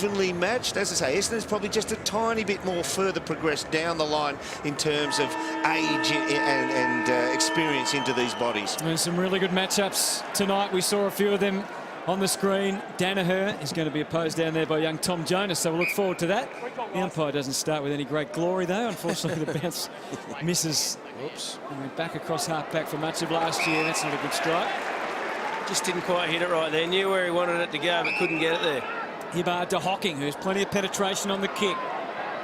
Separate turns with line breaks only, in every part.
evenly matched. As I say, Essendon's probably just a tiny bit more further progressed down the line in terms of age and experience into these bodies.
And some really good matchups tonight. We saw a few of them on the screen. Danaher is going to be opposed down there by young Tom Jonas, so we'll look forward to that. The umpire doesn't start with any great glory, though. Unfortunately, the bounce misses. Oops. And we're back across half-back for much of last year. That's not a good strike.
Just didn't quite hit it right there. Knew where he wanted it to go, but couldn't get it there. Hibbard to Hocking, who's plenty of penetration on the kick.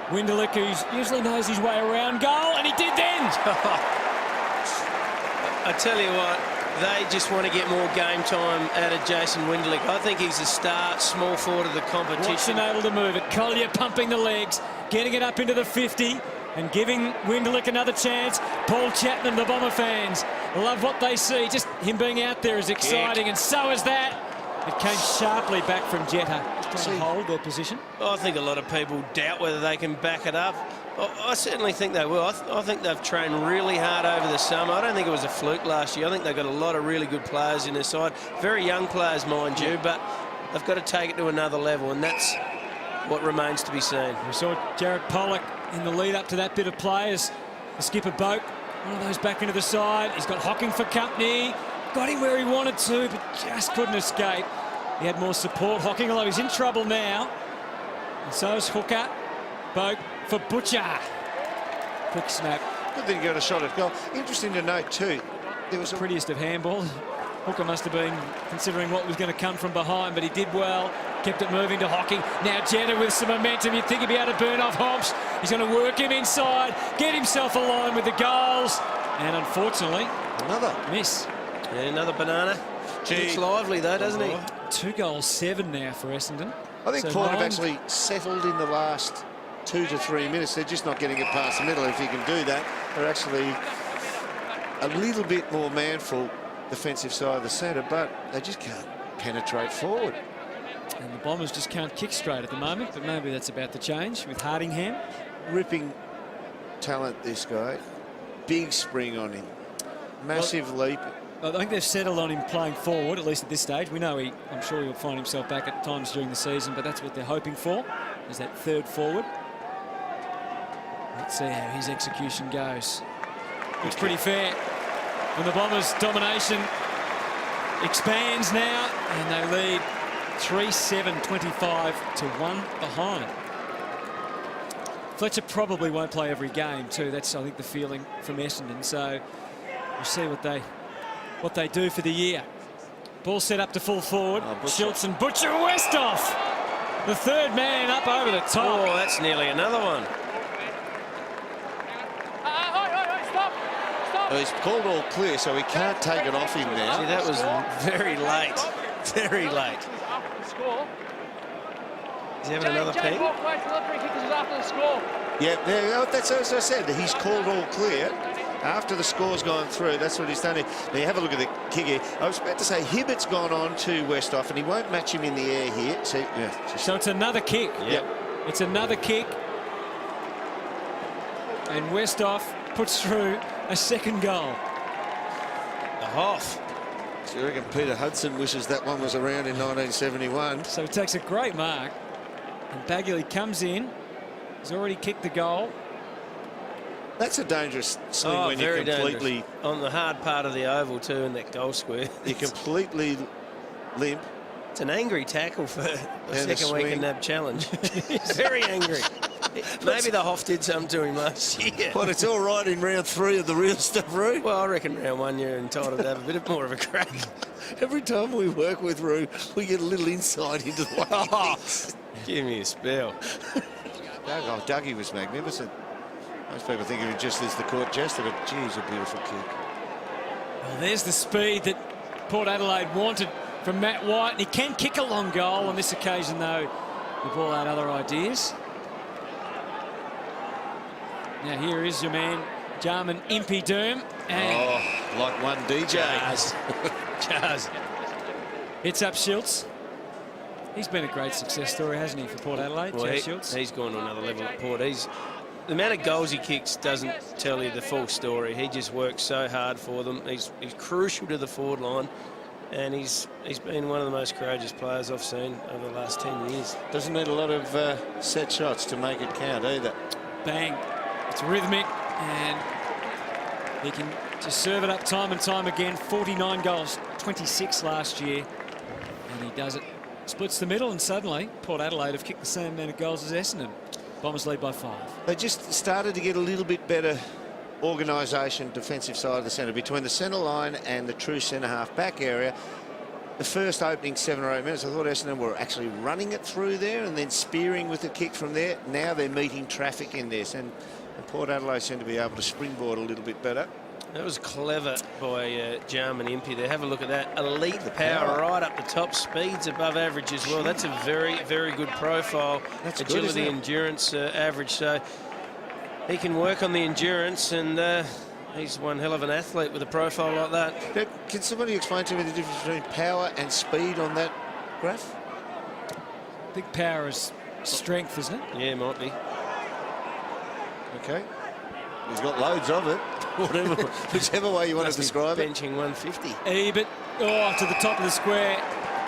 Winderlich, who usually knows his way around goal, and he did then. I tell you what, they just want to get more game time out of Jason Winderlich. I think he's a star, small forward of the competition.
Watson able to move it. Collier pumping the legs, getting it up into the 50 and giving Winderlich another chance. Paul Chapman, the Bomber fans, love what they see. Just him being out there is exciting, and so is that. It came sharply back from Jetta. Just trying to hold their position.
I think a lot of people doubt whether they can back it up. I certainly think they will. I think they've trained really hard over the summer. I don't think it was a fluke last year. I think they've got a lot of really good players in their side. Very young players, mind you, but they've got to take it to another level, and that's what remains to be seen.
We saw Jared Pollock in the lead up to that bit of play as the skipper Boak, one of those back into the side. He's got Hocking for company. Got him where he wanted to, but just couldn't escape. He had more support. Hocking, although he's in trouble now. And so is Hooker. Boak for Butcher. Quick snap.
Good thing he got a shot at goal. Interesting to note too, there was
the prettiest of handballs. Hooker must have been considering what was going to come from behind, but he did well. Kept it moving to Hocking. Now Jetta with some momentum. You'd think he'd be able to burn off Hobbs. He's going to work him inside, get himself aligned with the goals. And unfortunately,
another
miss.
Yeah, another banana. Looks lively though, doesn't he?
2 goals, 7 now for Essendon.
I think Port have actually settled in the last 2 to 3 minutes. They're just not getting it past the middle. If you can do that, they're actually a little bit more manful defensive side of the centre, but they just can't penetrate forward.
And the Bombers just can't kick straight at the moment, but maybe that's about to change with Hardingham.
Ripping talent, this guy. Big spring on him. Massive leap.
I think they've settled on him playing forward, at least at this stage. We know I'm sure he'll find himself back at times during the season, but that's what they're hoping for, is that third forward. Let's see how his execution goes. Looks pretty fair. And the Bombers' domination expands now, and they lead 3-7, 25 to 1 behind. Fletcher probably won't play every game too. That's, I think, the feeling from Essendon. So we'll see what they do for the year. Ball set up to full forward. Schultz and Butcher Westhoff. The third man up over the top.
Oh, that's nearly another one.
Well, he's called all clear, so he can't take it off him now.
See, that was very late. Very late. Is he having another peek?
Yeah, that's as I said. He's called all clear. After the score's gone through, that's what he's done here. Now, you have a look at the kick here. I was about to say Hibbert's gone on to Westhoff, and he won't match him in the air here. So
it's another kick.
Yep.
It's another kick. And Westhoff puts through a second goal.
The Hoff.
So you reckon Peter Hudson wishes that one was around in 1971.
So he takes a great mark. And Bagley comes in. He's already kicked the goal.
That's a dangerous swing when you're completely...
Dangerous. On the hard part of the oval too, in that goal square.
You're completely limp.
It's an angry tackle for the second week in NAB challenge. Very angry. Maybe the Hoff did something to him last year.
But it's all right in round 3 of the real stuff, Roo.
Well, I reckon round 1 you're entitled to have a bit more of a crack.
Every time we work with Roo, we get a little insight into the way he thinks.
Give me a spell.
Dougie was magnificent. Most people think of him just as the court jester, but geez, a beautiful kick.
Well, there's the speed that Port Adelaide wanted from Matt White. And he can kick a long goal on this occasion, though. The ball had other ideas. Now here is your man, Jarman Impey Doom. And
like one DJ.
Jazz. It's up Schultz. He's been a great success story, hasn't he, for Port Adelaide,
well,
Schultz?
He's gone to another level at Port. The amount of goals he kicks doesn't tell you the full story. He just works so hard for them. He's crucial to the forward line. and he's been one of the most courageous players I've seen over the last 10 years.
Doesn't need a lot of set shots to make it count either.
Bang. It's rhythmic, and he can just serve it up time and time again. 49 goals, 26 last year, and he does it. Splits the middle, and suddenly Port Adelaide have kicked the same amount of goals as Essendon. Bombers lead by 5.
They just started to get a little bit better organisation, defensive side of the centre, between the centre line and the true centre-half back area. The first opening 7 or 8 minutes, I thought Essendon were actually running it through there and then spearing with the kick from there. Now they're meeting traffic in this, and Port Adelaide seem to be able to springboard a little bit better.
That was clever by Jarman Impey there. Have a look at that. Elite power right up the top. Speeds above average as well. That's a very, very good profile.
That's
agility,
good,
endurance average. So he can work on the endurance, and he's one hell of an athlete with a profile like that.
Now, can somebody explain to me the difference between power and speed on that graph?
Big power is strength, isn't it?
Yeah, might be.
Okay. He's got loads of it. Whatever, whichever way you want to describe it.
Benching 150.
Ebert, to the top of the square.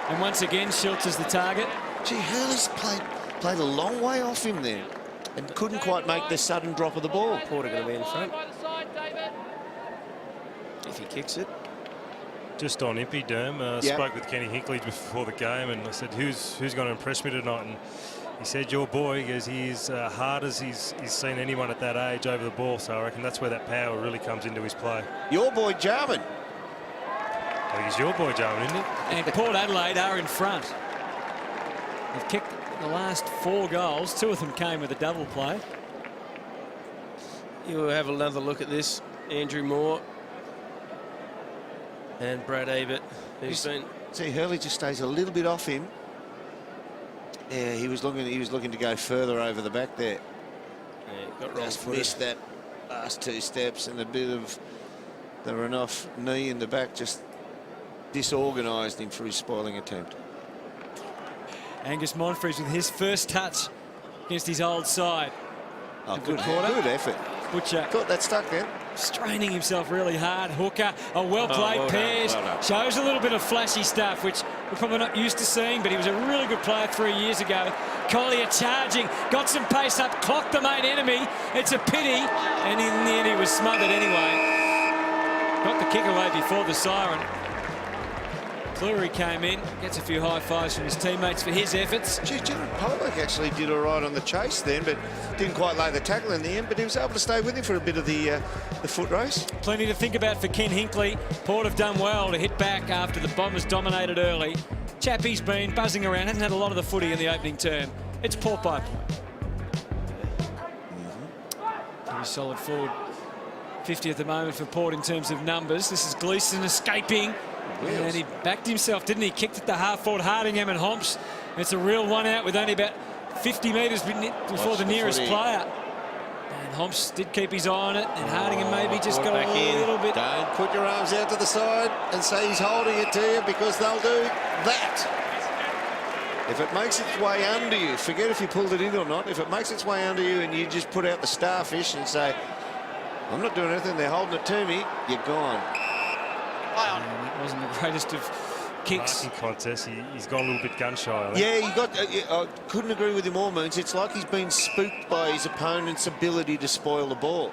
And once again, Schultz is the target.
Gee, Hurley's played a long way off him there and couldn't quite make the sudden drop of the ball.
Porter going to be in front. If he kicks it.
Just on Impey, Derm, spoke with Kenny Hinkley before the game, and I said, who's going to impress me tonight? And he said, your boy, because he's hard as he's seen anyone at that age over the ball. So I reckon that's where that power really comes into his play.
Your boy Jarman.
I think he's your boy Jarman, isn't it?
And Port Adelaide are in front. They've kicked the last 4 goals. 2 of them came with a double play.
You'll have another look at this. Andrew Moore and Brad Ebert, who's been...
See, Hurley just stays a little bit off him. Yeah, he was looking to go further over the back there.
Yeah, got wrong
Just
footed.
missed that last 2 steps, and a bit of the Renouf knee in the back just disorganised him for his spoiling attempt.
Angus Monfries with his first touch against his old side.
Oh, good effort.
Butcher
Thought that stuck then.
straining himself really hard. Hooker, a well-played
well done,
Pears.
well done.
Shows a little bit of flashy stuff, which we're probably not used to seeing, but he was a really good player 3 years ago. Collier charging, got some pace up, clocked the main enemy. It's a pity, and in the end he was smothered anyway. Got the kick away before the siren. Cleary came in, gets a few high fives from his teammates for his efforts.
Gee, Jared Pollock actually did all right on the chase then, but didn't quite lay the tackle in the end, but he was able to stay with him for a bit of the foot race.
Plenty to think about for Ken Hinkley. Port have done well to hit back after the Bombers dominated early. Chappie's been buzzing around, hasn't had a lot of the footy in the opening term. It's Port by point. Pretty solid forward. 50 at the moment for Port in terms of numbers. This is Gleeson escaping. And he backed himself, didn't he? Kicked at the half forward, Hardingham and Homps. It's a real one out with only about 50 metres before the nearest player. And Homps did keep his eye on it, and Hardingham maybe just got a little bit.
Don't put your arms out to the side and say he's holding it to you, because they'll do that. If it makes its way under you, forget if you pulled it in or not. If it makes its way under you and you just put out the starfish and say, I'm not doing anything, they're holding it to me, you're gone.
That wasn't the greatest of kicks.
Marking contest, he's gone a little bit gun shy. I think.
Yeah, he got. I couldn't agree with him all moons. It's like he's been spooked by his opponent's ability to spoil the ball.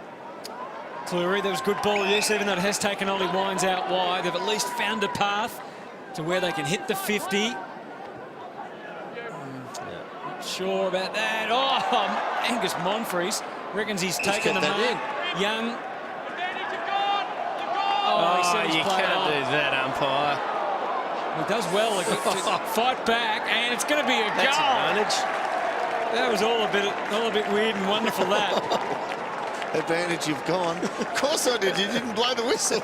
Cleary, there was good ball, yes, even though it has taken Ollie Wines out wide. They've at least found a path to where they can hit the 50. Not sure about that. Oh, Angus Monfries reckons he's taken the mark. Young.
Oh, you can't do that, umpire.
He does well to fight back, and it's going to be a
That's
goal.
advantage.
That was all a bit weird and wonderful. That
Advantage, you've gone. Of course I did. You didn't blow the whistle.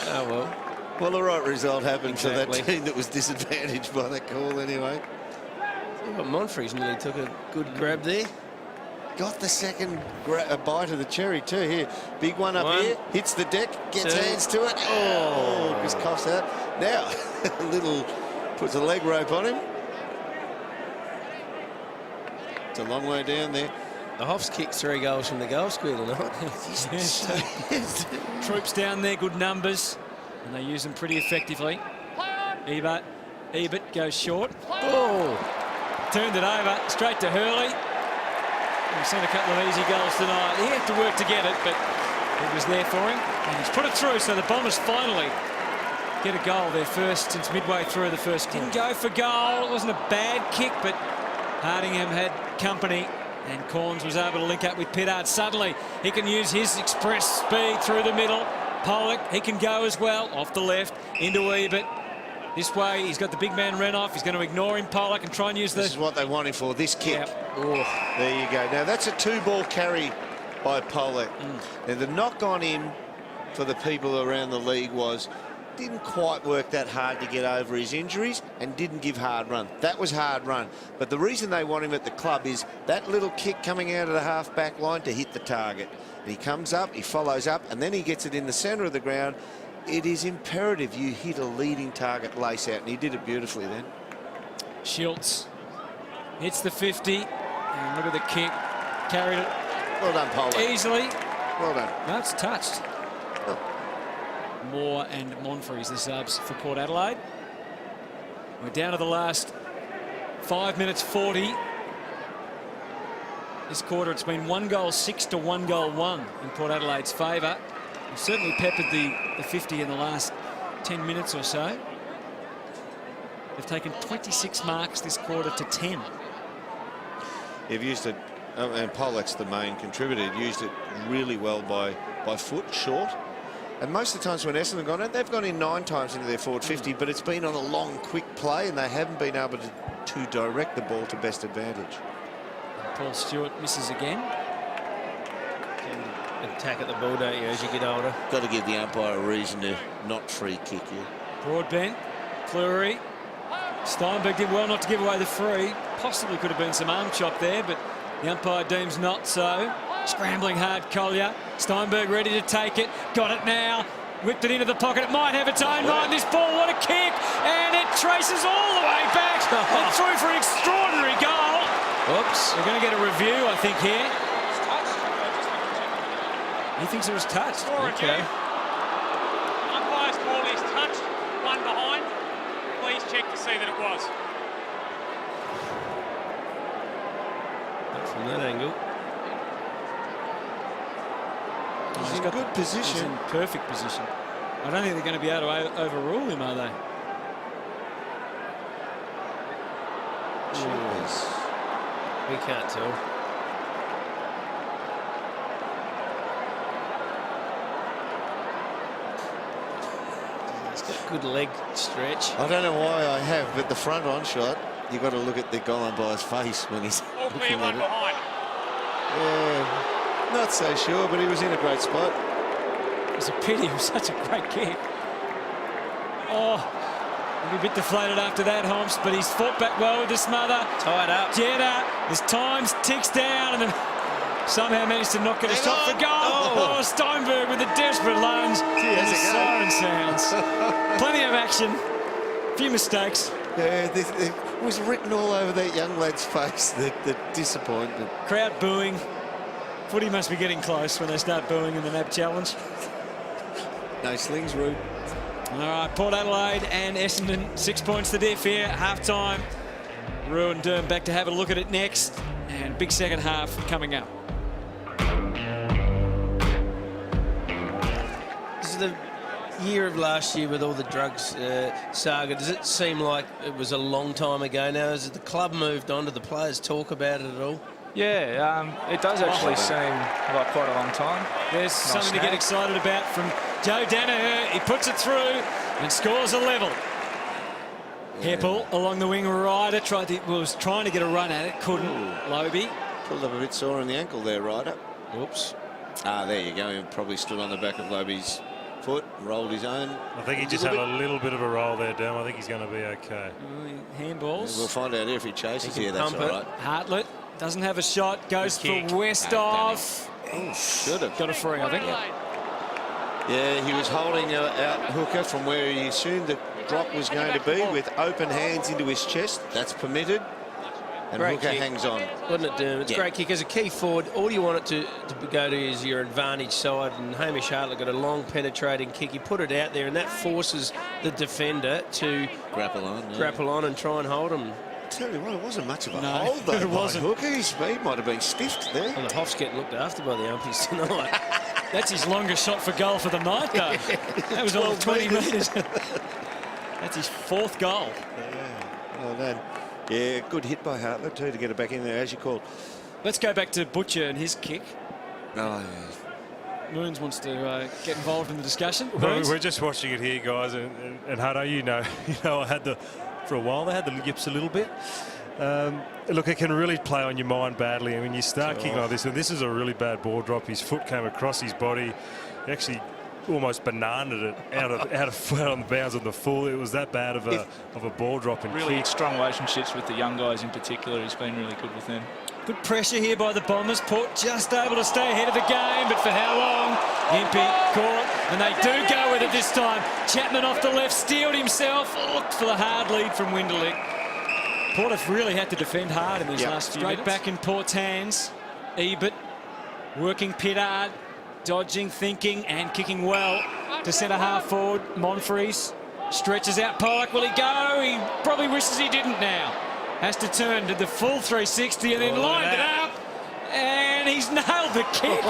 Oh, well.
Well, the right result happened
Exactly.
for that team that was disadvantaged by that call anyway.
But Monfries nearly took a good grab there.
Got the second bite of the cherry too. Here, big one up here, hits the deck, gets
two.
hands to it. Oh, just coughs out. Now, a little, puts a leg rope on him. It's a long way down there.
The Hoffs kicked 3 goals from the goal square tonight.
Yes. Troops down there, good numbers, and they use them pretty effectively. Ebert goes short. Oh, turned it over straight to Hurley. We've seen a couple of easy goals tonight. He had to work to get it, but it was there for him, and he's put it through. So the Bombers finally get a goal, their first since midway through the first. Didn't go for goal. It wasn't a bad kick, but Hardingham had company, and Corns was able to link up with Pittard. Suddenly, he can use his express speed through the middle. Pollock, he can go as well, off the left, into Ebert. This way, he's got the big man Renoff. He's going to ignore him, Pollock, and try and use
This is what they want him for, this kick.
Yep.
Oh, there you go. Now, that's a 2-ball carry by Pollock. Now, the knock on him for the people around the league was didn't quite work that hard to get over his injuries and didn't give hard run. That was hard run. But the reason they want him at the club is that little kick coming out of the half-back line to hit the target. And he comes up, he follows up, and then he gets it in the centre of the ground. It is imperative you hit a leading target lace out, and he did it beautifully then.
Schultz hits the 50, and look at the kick. Carried it
Well done, Pollock.
easily.
Well done.
No, it's touched.
Oh.
Moore and Monfries, the subs for Port Adelaide. We're down to the last 5 minutes 40. This quarter, it's been 1 goal 6 to 1 goal 1 in Port Adelaide's favour. We've certainly peppered the 50 in the last 10 minutes or so. They've taken 26 marks this quarter to 10.
They've used it, and Pollock's the main contributor. Used it really well by foot, short. And most of the times when Essendon have gone out, they've gone in 9 times into their forward 50, but it's been on a long, quick play, and they haven't been able to direct the ball to best advantage.
Paul Stewart misses again.
Attack at the ball, don't you, as you get older?
Got to give the umpire a reason to not free kick you.
Broadbent, Fleury. Steinberg did well not to give away the free. Possibly could have been some arm chop there, but the umpire deems not so. Scrambling hard, Collier. Steinberg ready to take it. Got it now. Whipped it into the pocket. It might have its own mind, this ball. What a kick. And it traces all the way back. And through for an extraordinary goal. Oops. We're going to get a review, I think, here. He thinks it was touched.
Okay. Umpire's call is touched, 1 behind. Please check to see that it was.
Not from that angle.
He's in good position.
He's in perfect position. I don't think they're going to be able to overrule him, are they?
We can't tell. He's got good leg stretch.
I don't know why I have, but the front on shot, you've got to look at the goal umpire's face when he's
All clear,
looking
1
at it.
behind.
Yeah, not so sure, but he was in a great spot.
It's a pity. It was such a great kick. Oh, a bit deflated after that, Holmes, but he's fought back well with the smother.
Tied up.
Jetta, his times ticks down, and then somehow managed to knock it a shot for goal. Oh, Steinberg with a desperate lunge. And the siren sounds. Plenty of action. A few mistakes.
Yeah, it was written all over that young lad's face, the disappointment.
Crowd booing. Footy must be getting close when they start booing in the NAB challenge.
No slings, Rude.
All right, Port Adelaide and Essendon, 6 points to diff here at half-time. Rue and Durham back to have a look at it next, and big second half coming up.
This is the year of last year with all the drugs saga. Does it seem like it was a long time ago now? Has the club moved on? Do the players talk about it at all?
Yeah, it does actually seem like quite a long time.
There's something to get excited about from Joe Danaher. He puts it through and scores a level. Heppel along the wing, Ryder was trying to get a run at it, couldn't. Lobie
Pulled up a bit sore on the ankle there, Ryder.
Oops.
Ah, there you go. He probably stood on the back of Lobie's foot, rolled his own.
I think he just had a little bit of a roll there, Derm. I think he's going to be okay.
Handballs.
We'll find out if he chases
He
here.
can
That's
pump
all
it.
right.
Hartlett doesn't have a shot, goes for Westhoff.
Should have.
Got a free, I think.
Yeah, he was holding out hooker from where he assumed the drop was going to be with open hands into his chest. That's permitted. And
Great
Hooker
kick.
hangs on.
Wasn't it, Derm? It's a great kick. As a key forward, all you want it to go to is your advantage side, and Hamish Hartlett got a long penetrating kick. He put it out there, and that forces the defender to
Grapple on.
grapple on and try and hold him.
Tell you what, it wasn't much of a
No,
hold, though,
it wasn't.
Hooker. His speed might have been stiffed there.
Well, the Hoff's getting looked after by the umpies tonight.
That's his longest shot for goal for the night, though. That was all 20 metres. That's his 4th goal.
Yeah, well done. Yeah, good hit by Hartlett, too, to get it back in there, as you called.
Let's go back to Butcher and his kick.
Oh, yeah.
Moons wants to get involved in the discussion.
Well,
Moons?
we're just watching it here, guys, and Hutto, you know, I had for a while they had the yips a little bit. Look, it can really play on your mind badly, and when you start kicking like this, and this is a really bad ball drop. His foot came across his body, he actually almost bananaed it out on the bounds of the full. It was that bad of a ball drop and
Really
kick.
strong relationships with the young guys in particular. He's been really good with them.
Good pressure here by the Bombers. Port just able to stay ahead of the game, but for how long? Impey caught, and they do go with it this time. Chapman off the left, steeled himself, looked for the hard lead from Winderlick. Port have really had to defend hard in these last few minutes. Straight back in Port's hands. Ebert working Pittard, dodging, thinking, and kicking well to centre half forward. Monfries stretches out Pollock. Will he go? He probably wishes he didn't now. Has to turn to the full 360 and then lined it up. And he's nailed the kick.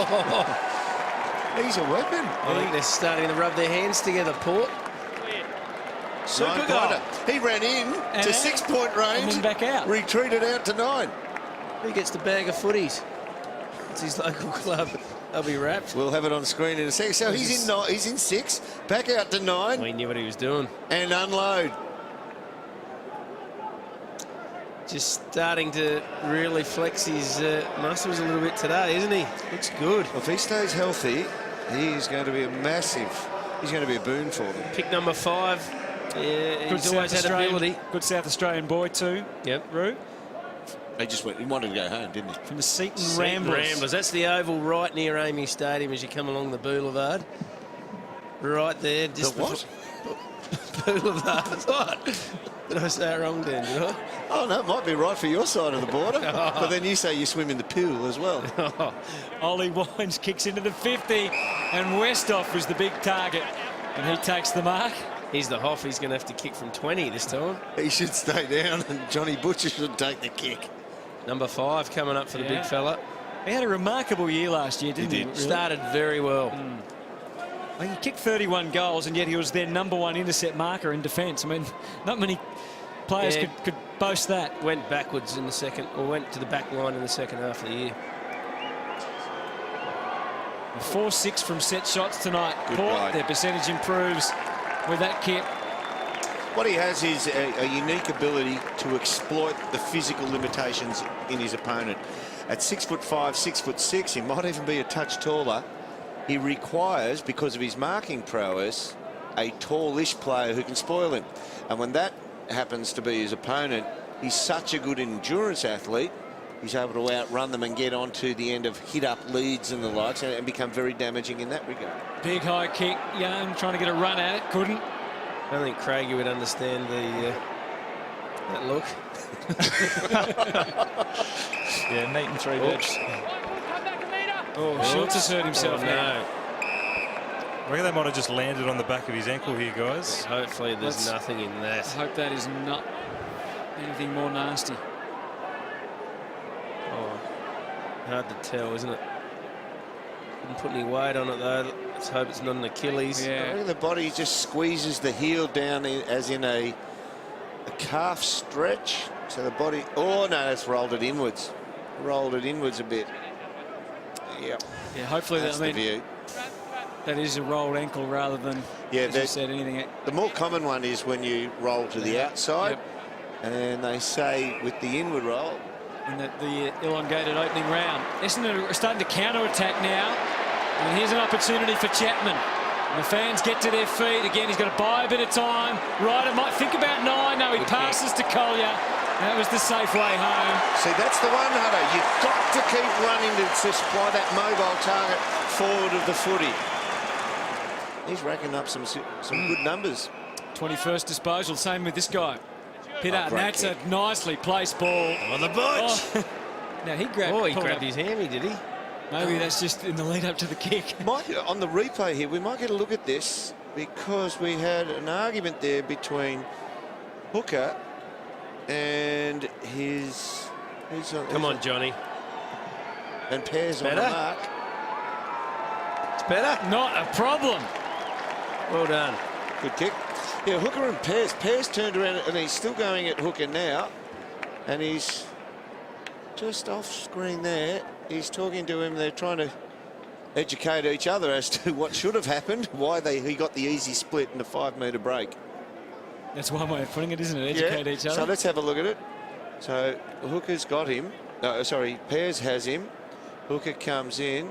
He's a weapon.
I think they're starting to rub their hands together, Port. Super goal.
He ran in to 6-point range.
And then back out.
Retreated out to 9.
He gets the bag of footies. It's his local club. They'll be wrapped.
We'll have it on screen in a second. So he's in 6, back out to 9.
He knew what he was doing.
And unload.
Just starting to really flex his muscles a little bit today, isn't he? Looks good.
Well, if he stays healthy, he is going to be he's going to be a boon for them.
Pick number 5. Yeah, he's always had ability.
Good South Australian boy too.
Yep.
Roo.
He wanted to go home, didn't he?
From the Seaton Ramblers.
That's the oval right near Amy Stadium as you come along the boulevard. Right there. Just
The what?
Boulevard. What? Did I say it wrong then, did I?
Oh, no, it might be right for your side of the border. But then you say you swim in the pool as well.
Ollie Wines kicks into the 50, and Westhoff was the big target, and he takes the mark.
He's the Hoff. He's going to have to kick from 20 this time.
He should stay down, and Johnny Butcher should take the kick.
Number 5 coming up for the big fella.
He had a remarkable year last year, didn't he?
did.
Really?
Started very well.
He kicked 31 goals, and yet he was their #1 intercept marker in defence. I mean, not many players could boast that.
Went backwards in the second, or went to the back line in the second half of the year.
4-6 from set shots tonight.
Good
Port,
ride.
their percentage improves with that kick.
What he has is a unique ability to exploit the physical limitations in his opponent. At 6'5", 6'6", he might even be a touch taller. He requires, because of his marking prowess, a tallish player who can spoil him. And when that happens to be his opponent, he's such a good endurance athlete, he's able to outrun them and get onto the end of hit-up leads and the likes and become very damaging in that regard.
Big high kick, Young trying to get a run at it, couldn't.
I don't think Craigie would understand that look.
Yeah, neat and 3 bits.
Oh, Schultz has hurt himself now.
I reckon they might have just landed on the back of his ankle here, guys.
Hopefully there's nothing in that.
I hope that is not anything more nasty.
Oh, hard to tell, isn't it? Didn't put any weight on it though. Let's hope it's not an Achilles.
I reckon the body just squeezes the heel down as in a calf stretch. So the body, oh no, that's rolled it inwards. Rolled it inwards a bit. Yep.
Yeah, hopefully
That's the view.
that is a rolled ankle rather than, as you said, anything.
The more common one is when you roll to the outside, and they say with the inward roll.
In the elongated opening round. Essendon are starting to counter-attack now. And here's an opportunity for Chapman. And the fans get to their feet. Again, he's got to buy a bit of time. Ryder might think about 9. No, he passes to Collier. That was the safe way home.
See, that's the one, Hutto. You've got to keep running to supply that mobile target forward of the footy. He's racking up some good numbers.
21st disposal. Same with this guy. Pittard, that's a nicely placed ball.
On the butch.
Oh. Now he grabbed.
Oh, he grabbed his hammy, did he?
Maybe that's just in the lead up to the kick.
On the replay here, we might get a look at this because we had an argument there between Hooker and his.
Come on, Johnny.
And Pears on the
Better?
mark.
It's better.
Not a problem.
Well done.
Good kick. Yeah, Hooker and Pears. Pears turned around and he's still going at Hooker now. And he's just off screen there. He's talking to him. They're trying to educate each other as to what should have happened, why he got the easy split in the 5-metre break.
That's one way of putting it, isn't it? Educate each other.
So let's have a look at it. So Hooker's got him. No, sorry, Pears has him. Hooker comes in.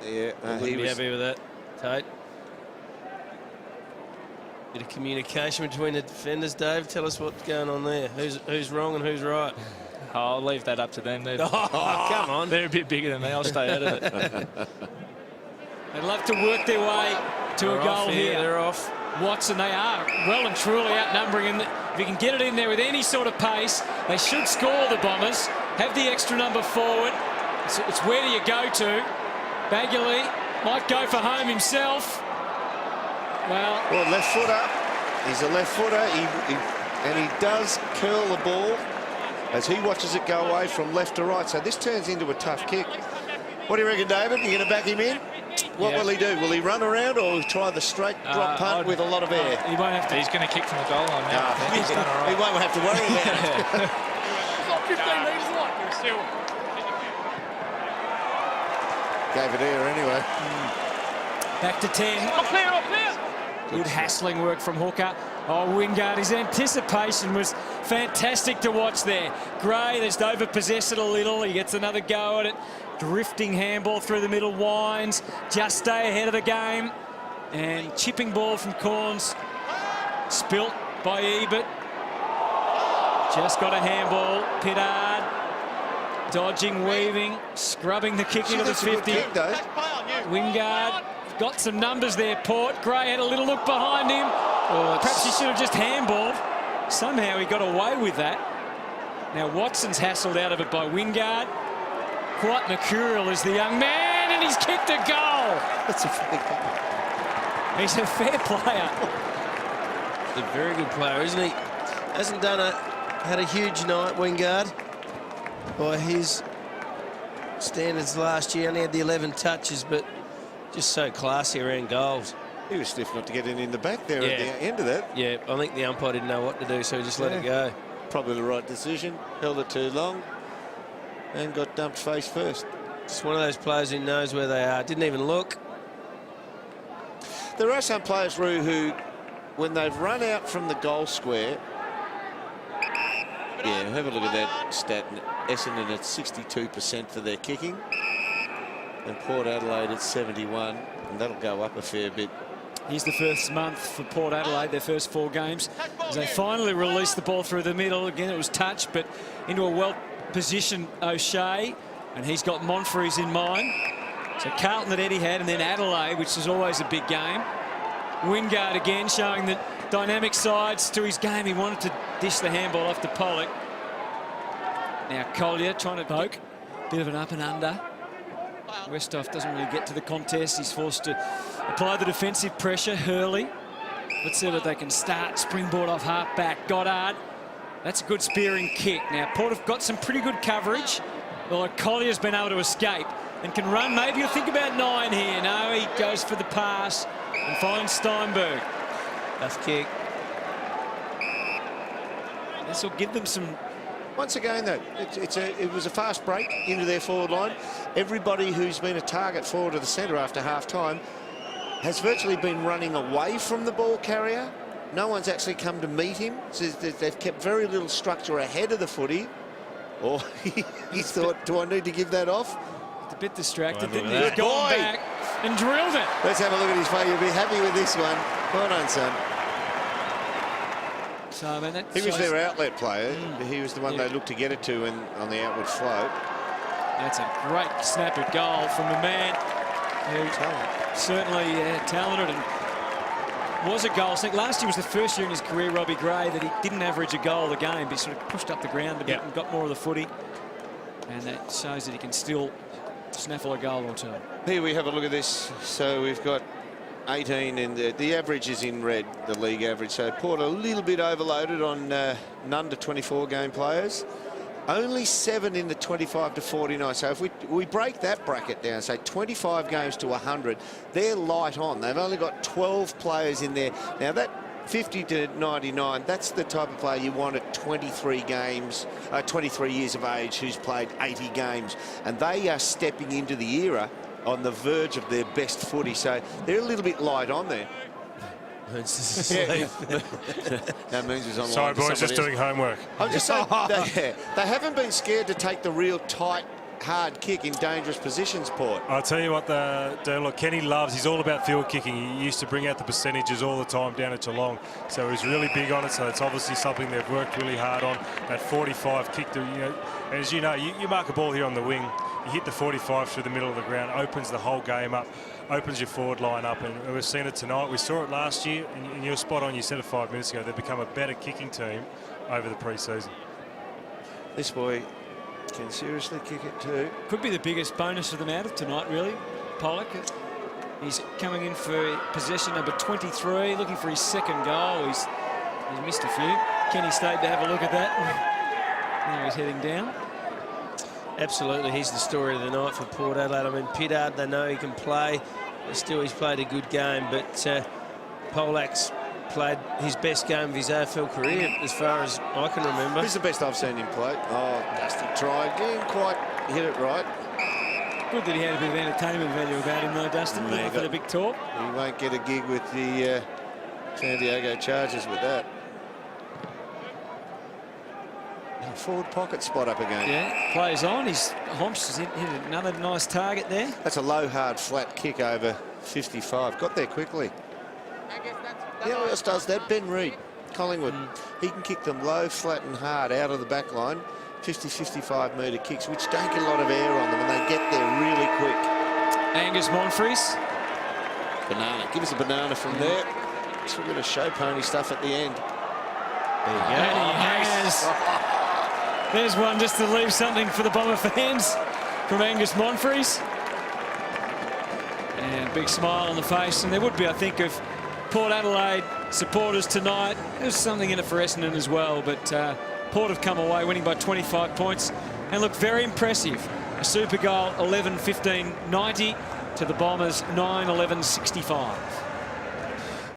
Yeah,
Wouldn't be happy with that, Tate. Bit of communication between the defenders, Dave. Tell us what's going on there. Who's wrong and who's right?
I'll leave that up to them.
Oh, come on.
They're a bit bigger than me. I'll stay out of it.
They'd love to work their way to a goal here.
They're off.
Watson, they are well and truly outnumbering. And if you can get it in there with any sort of pace, they should score, the Bombers. Have the extra number forward. It's where do you go to? Bagley might go for home himself. Well,
left footer. He's a left footer. And he does curl the ball as he watches it go away from left to right. So this turns into a tough kick. What do you reckon, David? You going to back him in? What will he do? Will he run around or try the straight drop punt with a lot of air?
He won't have to.
He's going to kick from the goal line now. He's done all right.
He won't have to worry about it. Gave it air anyway.
Back to 10. Good hassling work from Hooker. Oh, Wingard, his anticipation was fantastic to watch there. Gray, just over-possessed it a little. He gets another go at it. Drifting handball through the middle, winds. Just stay ahead of the game. And chipping ball from Corns. Spilt by Ebert. Just got a handball. Pittard. Dodging, weaving, scrubbing the kick into the 50. Wingard got some numbers there, Port. Gray had a little look behind him. Perhaps he should have just handballed. Somehow he got away with that. Now Watson's hassled out of it by Wingard. Quite mercurial is the young man, and he's kicked a goal.
That's a fair goal.
He's a fair player.
He's a very good player, isn't he? Hasn't had a huge night, Wingard. By his standards last year, only had the 11 touches, but just so classy around goals.
He was stiff not to get it in the back there at the end of that.
Yeah, I think the umpire didn't know what to do, so he just let it go.
Probably the right decision. Held it too long and got dumped face first.
Just one of those players who knows where they are. Didn't even look.
There are some players, Roo, who, when they've run out from the goal square, have a look at that stat. Essendon at 62% for their kicking, and Port Adelaide at 71, and that'll go up a fair bit.
Here's the first month for Port Adelaide, their first 4 games, as they finally released the ball through the middle. Again, it was touched, but into a well-positioned O'Shea, and he's got Monfries in mind. So Carlton that Eddie had, and then Adelaide, which is always a big game. Wingard again showing the dynamic sides to his game. He wanted to dish the handball off to Pollock. Now Collier trying to poke. Bit of an up and under. Westhoff doesn't really get to the contest. He's forced to apply the defensive pressure. Hurley. Let's see if they can start. Springboard off half back. Goddard. That's a good spearing kick. Now Port have got some pretty good coverage. Although Collier's been able to escape and can run. Maybe you'll think about 9 here. No, he goes for the pass and finds Steinberg.
Tough kick.
This will give them some.
Once again, though, it was a fast break into their forward line. Everybody who's been a target forward to the centre after half-time has virtually been running away from the ball carrier. No one's actually come to meet him. So they've kept very little structure ahead of the footy. Or he thought, do I need to give that off?
A bit distracted, didn't he?
Good
He's gone
boy.
back and drilled it.
Let's have a look at his face. You'll be happy with this one. Well done, son.
So, I mean, that
He was
shows-
their outlet player. He was the one they looked to get it to on the outward float.
That's a great snapper goal from a man who's certainly talented and was a goal. I think last year was the first year in his career, Robbie Gray, that he didn't average a goal a game, but he sort of pushed up the ground a bit and got more of the footy. And that shows that he can still snaffle a goal or two.
Here we have a look at this. So we've got 18 in the average is in red, the league average. So Port a little bit overloaded on none to 24 game players. Only 7 in the 25 to 49. So if we break that bracket down, say 25 games to 100, they're light on. They've only got 12 players in there. Now that 50 to 99, that's the type of player you want at 23 games, 23 years of age, who's played 80 games. And they are stepping into the era on the verge of their best footy. So they're a little bit light on there. That means it's online.
Sorry, boys, just doing homework.
I'm just saying, they haven't been scared to take the real tight, hard kick in dangerous positions, Port.
I'll tell you what, look, Kenny loves, he's all about field kicking. He used to bring out the percentages all the time down at Geelong. So he's really big on it. So it's obviously something they've worked really hard on. That 45 kick, as you know, you mark a ball here on the wing, you hit the 45 through the middle of the ground, opens the whole game up, opens your forward line up, and we've seen it tonight. We saw it last year, and you're spot on. You said it 5 minutes ago. They've become a better kicking team over the pre-season.
This boy can seriously kick it too.
Could be the biggest bonus for them out of tonight, really. Pollock. He's coming in for possession number 23, looking for his second goal. He's missed a few. Kenny stayed to have a look at that. Now he's heading down.
Absolutely, he's the story of the night for Port Adelaide. I mean, Pittard, they know he can play. Still, he's played a good game, but Polak's played his best game of his AFL career, as far as I can remember.
This is the best I've seen him play. Oh, Dusty tried. Didn't quite hit it right.
Good that he had a bit of entertainment value about him, though, Dustin. Looking for the big talk.
He won't get a gig with the San Diego Chargers with that. Forward pocket spot up again.
Yeah, plays on. Homps has hit another nice target there.
That's a low, hard, flat kick over 55. Got there quickly. You know who else does that? Ben Reid, Collingwood. He can kick them low, flat and hard out of the back line. 50, 55 metre kicks, which don't get a lot of air on them, and they get there really quick.
Angus Monfries.
Banana. Give us a banana from there. So we're going to show pony stuff at the end.
There you go. And he has. There's one just to leave something for the Bomber fans from Angus Monfries. And a big smile on the face. And there would be, I think, of Port Adelaide supporters tonight. There's something in it for Essendon as well. But Port have come away winning by 25 points and look very impressive. A super goal, 11-15-90 to the Bombers, 9-11-65.